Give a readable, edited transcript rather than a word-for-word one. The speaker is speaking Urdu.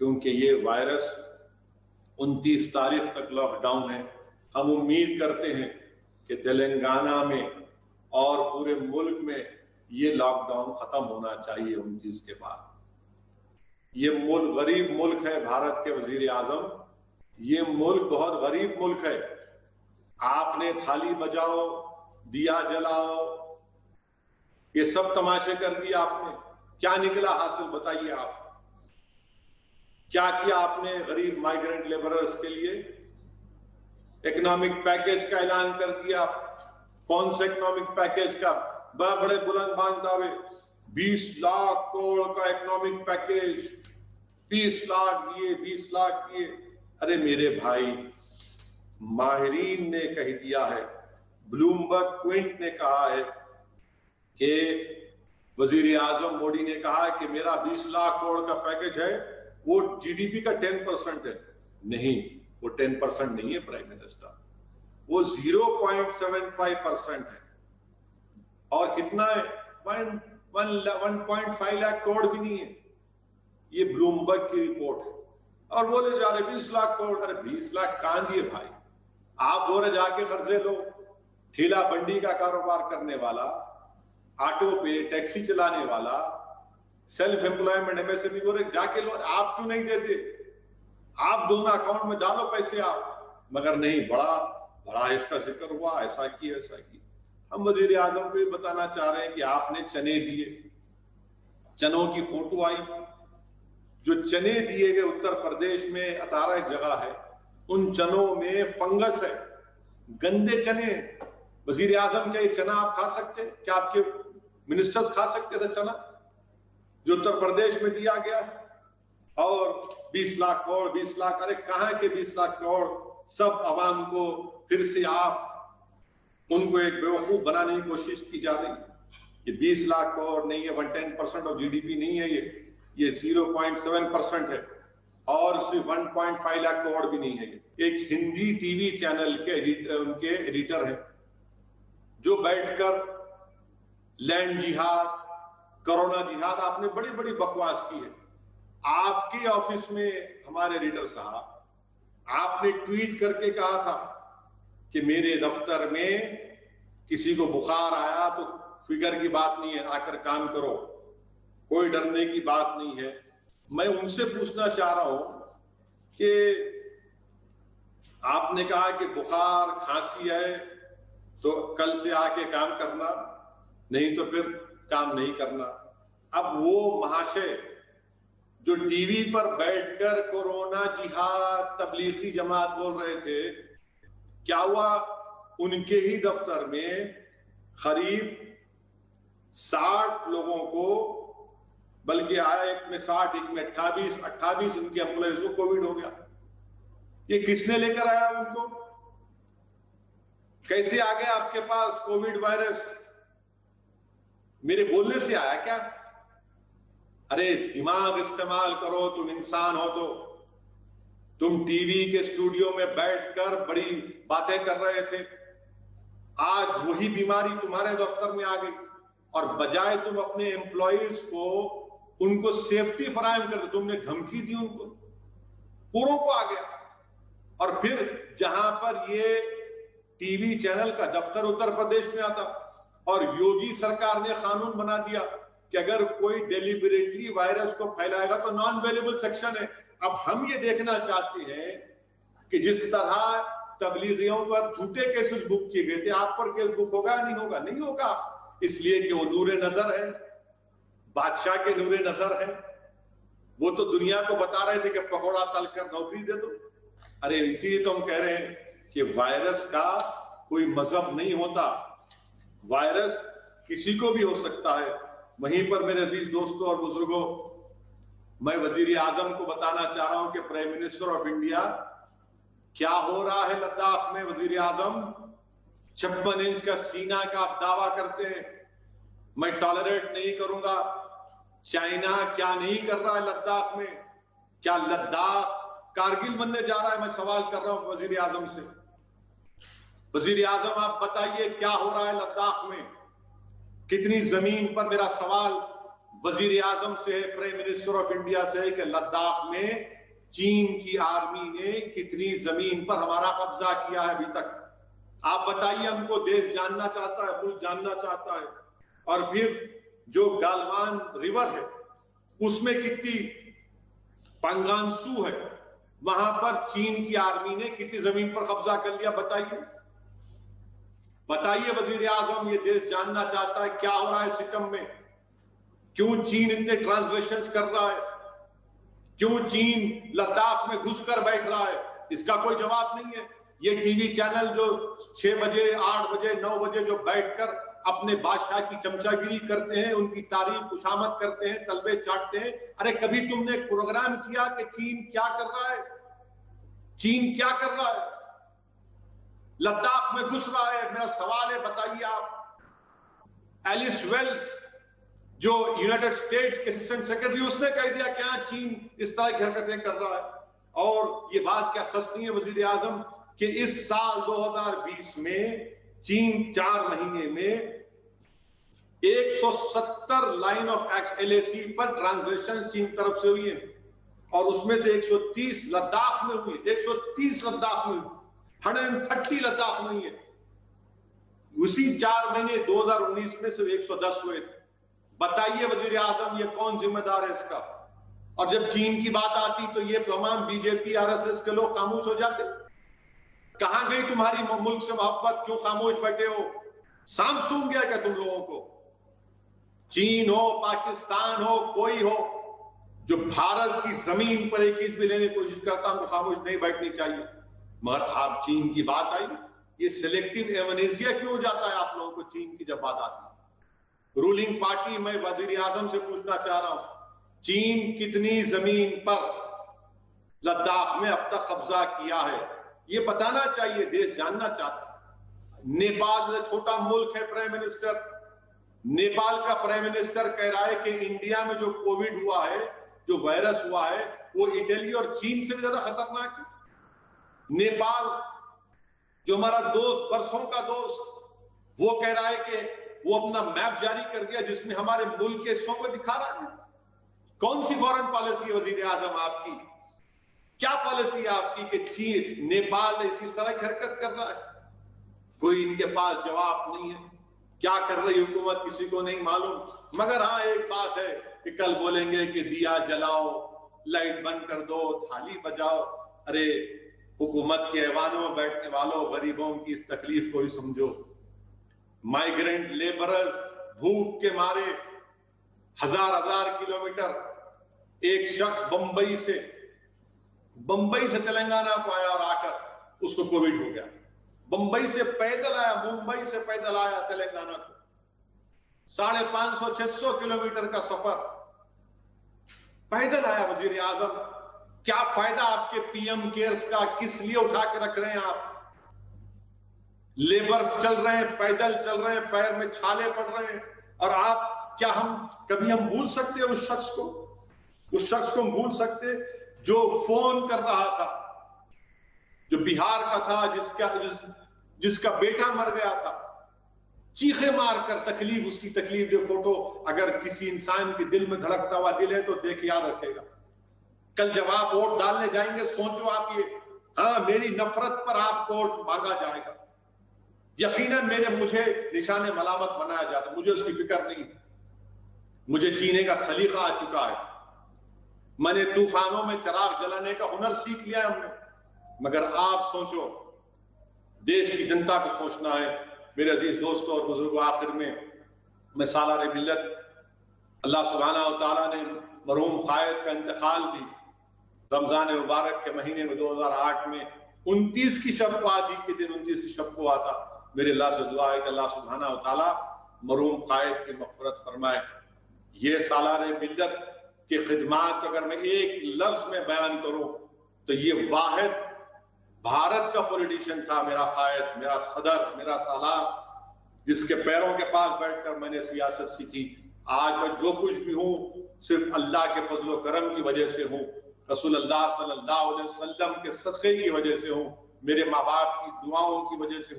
کیونکہ یہ وائرس 29 تاریخ تک لاک ڈاؤن ہے. ہم امید کرتے ہیں کہ تلنگانہ میں اور پورے ملک میں یہ لاک ڈاؤن ختم ہونا چاہیے 29 کے بعد. یہ ملک غریب ملک ہے بھارت کے وزیر اعظم, یہ ملک بہت غریب ملک ہے. آپ نے تھالی بجاؤ, دیا جلاؤ, یہ سب تماشے کر دیا آپ نے. کیا نکلا حاصل بتائیے آپ. کیا کیا آپ نے غریب مائیگرنٹ لیبررز کے لیے؟ اکنامک پیکیج کا اعلان کر دیا. کون سے اکنامک پیکیج کا؟ بڑے بلند بانگ دعوے, 20 لاکھ کروڑ کا اکنامک پیکیج, 20 لاکھ دیے, 20 لاکھ دیے. ارے میرے بھائی, ماہرین نے کہہ دیا ہے, بلومبرگ کوئنٹ نے کہا ہے کہ وزیر اعظم موڈی نے کہا کہ میرا 20 لاکھ کروڑ کا پیکیج ہے, وہ جی ڈی پی کا 10% ہے. نہیں, وہ 10% نہیں ہے پرائم منسٹر, وہ 0.75% ہے. اور کتنا ہے؟ 1.5 لاکھ کروڑ بھی نہیں ہے. یہ بلومبرگ کی رپورٹ ہے. اور بولے جا رہے 20 لاکھ کروڑ. ارے 20 لاکھ کہاں دیے بھائی؟ آپ بولے جا کے قرضے لو. ٹھیلا بنڈی کا کاروبار کرنے والا, آٹو پہ ٹیکسی چلانے والا, self employment M S M E بولے جا کے لو. آپ کیوں نہیں دیتے؟ آپ دونوں اکاؤنٹ میں ڈالو پیسے آپ. مگر نہیں, بڑا اس کا ذکر ہوا, ایسا کیا ایسا کیا. ہم وزیر اعظم کو یہ بتانا چاہ رہے ہیں کہ آپ نے چنے دیے, چنوں کی فوٹو آئی. جو چنے دیے گئے اتر پردیش میں 18 ایک جگہ ہے, ان چنوں میں فنگس ہے, گندے چنے. وزیر اعظم کیا یہ چنا آپ کھا سکتے؟ کیا آپ کے منسٹرز کھا سکتے تھے چنا جو اتر پردیش میں دیا گیا؟ اور 20 لاکھ کروڑ, 20 لاکھ, ارے کہاں کے 20 لاکھ کروڑ؟ سب عوام کو پھر سے آپ ان کو ایک بیوقوف بنانے کی کوشش کی جا رہی. یہ 20 لاکھ کروڑ نہیں ہے, 110% آف جی ڈی پی نہیں ہے, یہ 0.7% ہے. اور صرف 1.5 لاکھ کروڑ بھی نہیں ہے. ایک ہندی ٹی وی چینل کے ان کے ایڈیٹر ہیں جو بیٹھ کر لینڈ جہاد, کرونا جہاد, آپ نے بڑی بڑی بکواس کی ہے. آپ کے آفس میں ہمارے ایڈیٹر صاحب, آپ نے ٹویٹ کر کے کہا تھا کہ میرے دفتر میں کسی کو بخار آیا تو فکر کی بات نہیں ہے, آ کر کام کرو, کوئی ڈرنے کی بات نہیں ہے. میں ان سے پوچھنا چاہ رہا ہوں کہ آپ نے کہا کہ بخار کھانسی ہے تو کل سے آ کے کام کرنا, نہیں تو پھر کام نہیں کرنا. اب وہ مہاشے جو ٹی وی پر بیٹھ کر کورونا جہاد تبلیغی جماعت بول رہے تھے, کیا ہوا؟ ان کے ہی دفتر میں قریب 60 لوگوں کو, بلکہ آیا ایک میں 60, ایک میں 28 ان کے امپلائیز کو کووڈ ہو گیا. یہ کس نے لے کر آیا ان کو؟ کیسے آ گیا آپ کے پاس کووڈ وائرس؟ میرے بولنے سے آیا کیا؟ ارے دماغ استعمال کرو, تم انسان ہو تو. تم ٹی وی کے اسٹوڈیو میں بیٹھ کر بڑی باتیں کر رہے تھے, آج وہی بیماری تمہارے دفتر میں آ گئی. اور بجائے تم اپنے امپلائیز کو ان کو سیفٹی فراہم کر دو, تم نے دھمکی دی ان کو, پوروں کو آ گیا. اور پھر جہاں پر یہ ٹی وی چینل کا دفتر اتر پردیش میں آتا, اور یوگی سرکار نے قانون بنا دیا کہ اگر کوئی ڈیلیبریٹلی وائرس کو پھیلائے گا تو نان اویلیبل سیکشن ہے. اب ہم یہ دیکھنا چاہتے ہیں کہ جس طرح تبلیغیوں پر جھوٹے کیسز بک کیے گئے تھے, آپ پر کیس بک ہوگا یا نہیں ہوگا؟ نہیں ہوگا, اس لیے کہ وہ نور نظر ہے, بادشاہ کے نور نظر ہے. وہ تو دنیا کو بتا رہے تھے کہ پکوڑا تل کر نوکری دے دو. ارے اسی لیے تو ہم کہہ رہے ہیں کہ وائرس کا کوئی مذہب نہیں ہوتا, وائرس کسی کو بھی ہو سکتا ہے. وہیں پر میرے عزیز دوستوں اور بزرگوں, میں وزیر اعظم کو بتانا چاہ رہا ہوں کہ پرائم منسٹر آف انڈیا, کیا ہو رہا ہے لداخ میں؟ وزیر اعظم 56 انچ کا سینہ کا آپ دعویٰ کرتے ہیں, میں ٹالریٹ نہیں کروں گا. چائنا کیا نہیں کر رہا ہے لداخ میں؟ کیا لداخ کارگل بننے جا رہا ہے؟ میں سوال کر رہا ہوں وزیر اعظم سے. وزیر اعظم آپ بتائیے کیا ہو رہا ہے لداخ میں؟ کتنی زمین پر, میرا سوال وزیر اعظم سے، پرائم منسٹر آف انڈیا سے کہ لداخ میں چین کی آرمی نے کتنی زمین پر ہمارا قبضہ کیا ہے ابھی تک؟ آپ بتائیے ہم کو، دیش جاننا چاہتا ہے، ملک جاننا چاہتا ہے. اور پھر جو گالوان ریور ہے اس میں کتنی پنگان سو ہے، وہاں پر چین کی آرمی نے کتنی زمین پر قبضہ کر لیا؟ بتائیے بتائیے وزیر اعظم، یہ دیش جاننا چاہتا ہے کیا ہو رہا ہے سکم میں، کیوں چین اتنے ٹرانسلیشنز کر رہا ہے، کیوں چین لداخ میں گھس کر بیٹھ رہا ہے؟ اس کا کوئی جواب نہیں ہے. یہ ٹی وی چینل جو 6 بجے 8 بجے 9 بجے جو بیٹھ کر اپنے بادشاہ کی چمچا گیری کرتے ہیں، ان کی تعریف خوشامد کرتے ہیں، تلبے چاٹتے ہیں، ارے کبھی تم نے ایک پروگرام کیا کہ چین کیا کر رہا ہے؟ چین کیا کر رہا ہے؟ لداخ میں گھس رہا ہے. میرا سوال ہے، بتائیے آپ. ایلس ویلز جو یونائٹڈ اسٹیٹس کے اسسٹنٹ سیکرٹری، اس نے کہہ دیا کہ ہاں چین اس طرح کی حرکتیں کر رہا ہے. اور یہ بات کیا سچ نہیں ہے وزیر اعظم کہ اس سال 2020 میں چین 4 مہینے میں 170 لائن آف LAC پر ٹرانزیکشن چین طرف سے ہوئی ہیں، اور اس میں سے 130 لداخ میں ہوئی، 130 لداخ میں ہوئی، 130 لداخ میں ہوئی ہے. اسی 4 مہینے 2019 میں صرف 110 ہوئے تھے. بتائیے وزیر اعظم یہ کون ذمہ دار ہے اس کا؟ اور جب چین کی بات آتی تو یہ تمام BJP RSS کے لوگ خاموش ہو جاتے. کہاں گئی تمہاری ملک سے محبت؟ کیوں خاموش بیٹھے ہو؟ سانپ سونگ گیا کیا تم لوگوں کو؟ چین ہو، پاکستان ہو، کوئی ہو جو بھارت کی زمین پر ایک چیز بھی لینے کی کوشش کرتا ہم کو خاموش نہیں بیٹھنی چاہیے. مگر آپ چین کی بات آئی، یہ سلیکٹیو ایمنیزیا کیوں ہو جاتا ہے آپ لوگوں کو چین کی جب بات آتی ہے؟ رولنگ پارٹی، میں وزیر اعظم سے پوچھنا چاہ رہا ہوں، چین کتنی زمین پر لداخ میں اب تک قبضہ کیا ہے؟ یہ بتانا چاہیے، دیش جاننا چاہتا ہے. نیپال چھوٹا ملک ہے، پرائم منسٹر، نیپال کا پرائم منسٹر کہہ رہا ہے کہ انڈیا میں جو کووڈ ہوا ہے، جو وائرس ہوا ہے، وہ اٹلی اور چین سے بھی زیادہ خطرناک ہے. نیپال جو ہمارا دوست، برسوں کا دوست، وہ کہہ رہا ہے کہ وہ اپنا میپ جاری کر دیا جس میں ہمارے ملک کے حصوں کو دکھا رہا ہے. کون سی فورن پالیسی ہے وزیر اعظم آپ کی؟ کیا پالیسی ہے آپ کی کہ چین، نیپال اسی طرح کی حرکت کر رہا ہے؟ کوئی ان کے پاس جواب نہیں ہے. کیا کر رہی حکومت کسی کو نہیں معلوم. مگر ہاں ایک بات ہے کہ کل بولیں گے کہ دیا جلاؤ، لائٹ بند کر دو، تھالی بجاؤ. ارے حکومت کے ایوانوں میں بیٹھنے والوں، غریبوں کی اس تکلیف کو ہی سمجھو. مائیگرنٹ لیبرز بھوک کے مارے ہزار کلومیٹر، ایک شخص بمبئی سے تلنگانہ کو آیا اور آ کر اس کو کووڈ ہو گیا. بمبئی سے پیدل آیا، ممبئی سے پیدل آیا تلنگانہ کو، 550-600 کلومیٹر کا سفر پیدل آیا. وزیر اعظم کیا فائدہ آپ کے PM کیئرز کا؟ کس لیے اٹھا کے رکھ رہے ہیں آپ؟ لیبرز چل رہے ہیں، پیدل چل رہے ہیں، پیر میں چھالے پڑ رہے ہیں، اور آپ کیا کبھی ہم بھول سکتے ہیں اس شخص کو ہم بھول سکتے جو فون کر رہا تھا، جو بہار کا تھا، جس کا بیٹا مر گیا تھا، چیخے مار کر تکلیف، اس کی تکلیف جو فوٹو اگر کسی انسان کے دل میں دھڑکتا ہوا دل ہے تو دیکھ یاد رکھے گا. کل جب آپ ووٹ ڈالنے جائیں گے سوچو آپ یہ، ہاں میری نفرت پر آپ کو ووٹ مانگا جائے گا، یقیناً مجھے نشان ملامت بنایا جاتا، مجھے اس کی فکر نہیں. مجھے جینے کا سلیقہ آ چکا ہے، میں نے طوفانوں میں چراغ جلانے کا ہنر سیکھ لیا ہم نے. مگر آپ سوچو، دیش کی جنتا کو سوچنا ہے. میرے عزیز دوستوں اور بزرگوں، آخر میں سالار ملت، اللہ سبحانہ و تعالیٰ نے مرحوم قائد کا انتقال بھی رمضان مبارک کے مہینے میں 2008 میں 29 کی شب کو، آج ہی کے دن 29 کی شب کو آتا. میرے اللہ سے دعا ہے کہ اللہ سبحانہ و تعالیٰ مرحوم قائد کی مغفرت فرمائے. یہ سالار ملت کی خدمات اگر میں ایک لفظ میں بیان کروں تو یہ واحد بھارت کا پولیٹیشین تھا، میرا قائد، میرا صدر، میرا سالار، جس کے پیروں کے پاس بیٹھ کر میں نے سیاست سیکھی. آج میں جو کچھ بھی ہوں صرف اللہ کے فضل و کرم کی وجہ سے ہوں، رسول اللہ صلی اللہ علیہ وسلم کے صدقے کی وجہ سے ہوں، میرے ماں باپ کی دعاؤں کی وجہ سے ہوں.